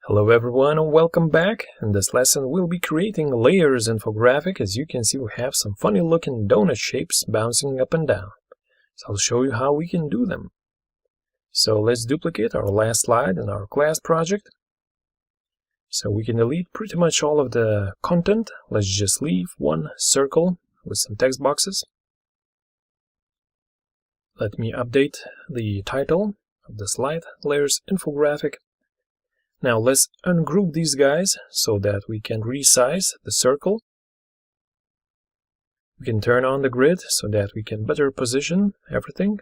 Hello everyone and welcome back. In this lesson we'll be creating layers infographic. As you can see, we have some funny looking donut shapes bouncing up and down. So I'll show you how we can do them. So let's duplicate our last slide in our class project. So we can delete pretty much all of the content. Let's just leave one circle with some text boxes. Let me update the title of the slide, Layers Infographic. Now let's ungroup these guys so that we can resize the circle. We can turn on the grid so that we can better position everything.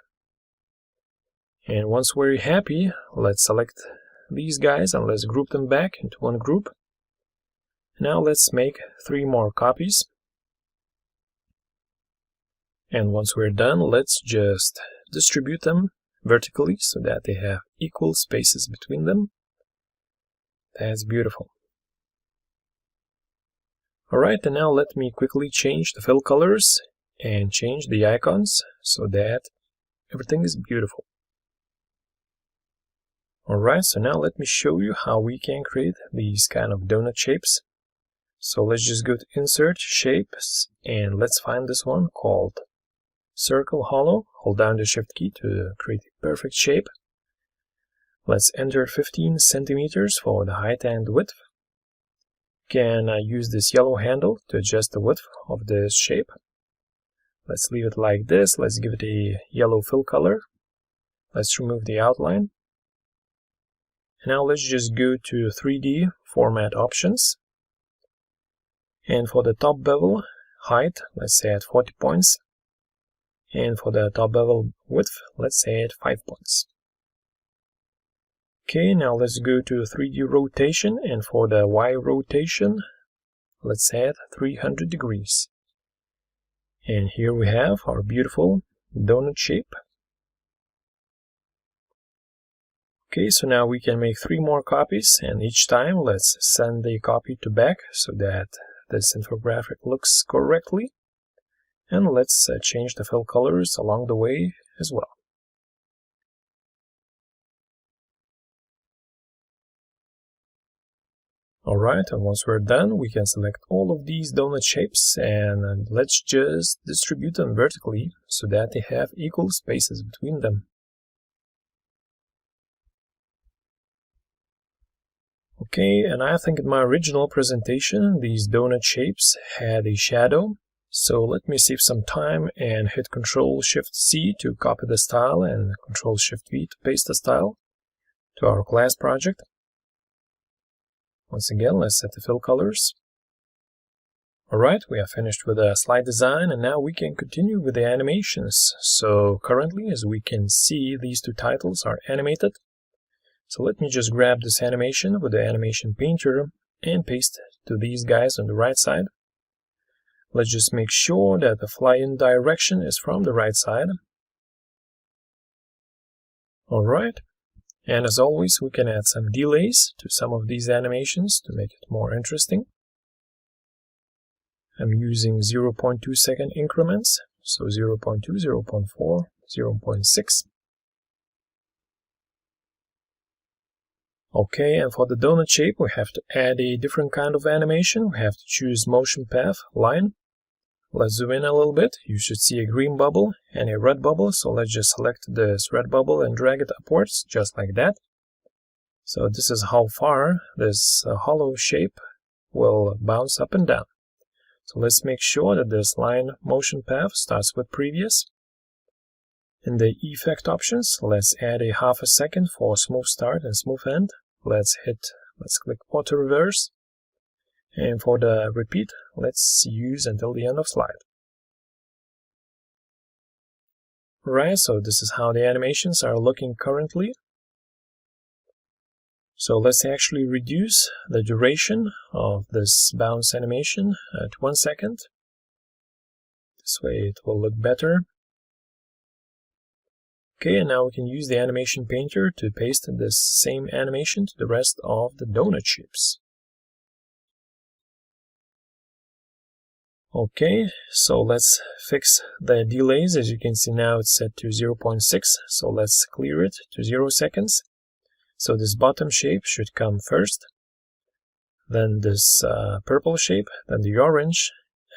And once we're happy, let's select these guys and let's group them back into one group. Now let's make 3 more copies. And once we're done, let's just distribute them vertically so that they have equal spaces between them. That's beautiful. Alright, and now let me quickly change the fill colors and change the icons so that everything is beautiful. Alright, so now let me show you how we can create these kind of donut shapes. So let's just go to Insert, Shapes, and let's find this one called Circle Hollow. Hold down the Shift key to create a perfect shape. Let's enter 15 centimeters for the height and width. Can use this yellow handle to adjust the width of this shape. Let's leave it like this. Let's give it a yellow fill color. Let's remove the outline. Now let's just go to 3D format options. And for the top bevel height, let's say at 40 points. And for the top bevel width, let's say at 5 points. Okay, now let's go to 3D rotation, and for the Y rotation, let's add 300 degrees. And here we have our beautiful donut shape. Okay, so now we can make 3 more copies, and each time let's send a copy to back so that this infographic looks correctly. And let's change the fill colors along the way as well. Alright, and once we're done, we can select all of these donut shapes and let's just distribute them vertically so that they have equal spaces between them. Okay, and I think in my original presentation, these donut shapes had a shadow. So let me save some time and hit Ctrl-Shift-C to copy the style and Ctrl-Shift-V to paste the style to our class project. Once again, let's set the fill colors. Alright, we are finished with the slide design and now we can continue with the animations. So currently, as we can see, these 2 titles are animated. So let me just grab this animation with the animation painter and paste it to these guys on the right side. Let's just make sure that the fly-in direction is from the right side. Alright. And as always, we can add some delays to some of these animations to make it more interesting. I'm using 0.2 second increments, so 0.2, 0.4, 0.6. Okay, and for the donut shape, we have to add a different kind of animation. We have to choose motion path line. Let's zoom in a little bit. You should see a green bubble and a red bubble. So let's just select this red bubble and drag it upwards, just like that. So this is how far this hollow shape will bounce up and down. So let's make sure that this line motion path starts with previous. In the effect options, let's add a ½ second for smooth start and smooth end. Let's click auto reverse. And for the repeat, let's use until the end of slide. Right, so this is how the animations are looking currently. So let's actually reduce the duration of this bounce animation to 1 second. This way it will look better. Okay, and now we can use the animation painter to paste this same animation to the rest of the donut shapes. Okay, so let's fix the delays. As you can see now, it's set to 0.6, so let's clear it to 0 seconds. So this bottom shape should come first, then this purple shape, then the orange,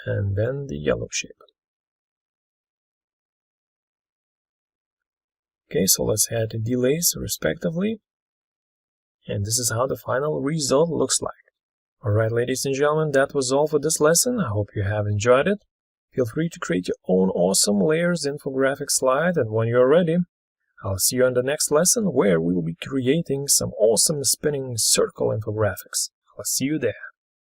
and then the yellow shape. Okay, so let's add the delays respectively. And this is how the final result looks like. Alright, ladies and gentlemen, that was all for this lesson. I hope you have enjoyed it. Feel free to create your own awesome layers infographic slide, and when you're ready, I'll see you on the next lesson where we'll be creating some awesome spinning circle infographics. I'll see you there.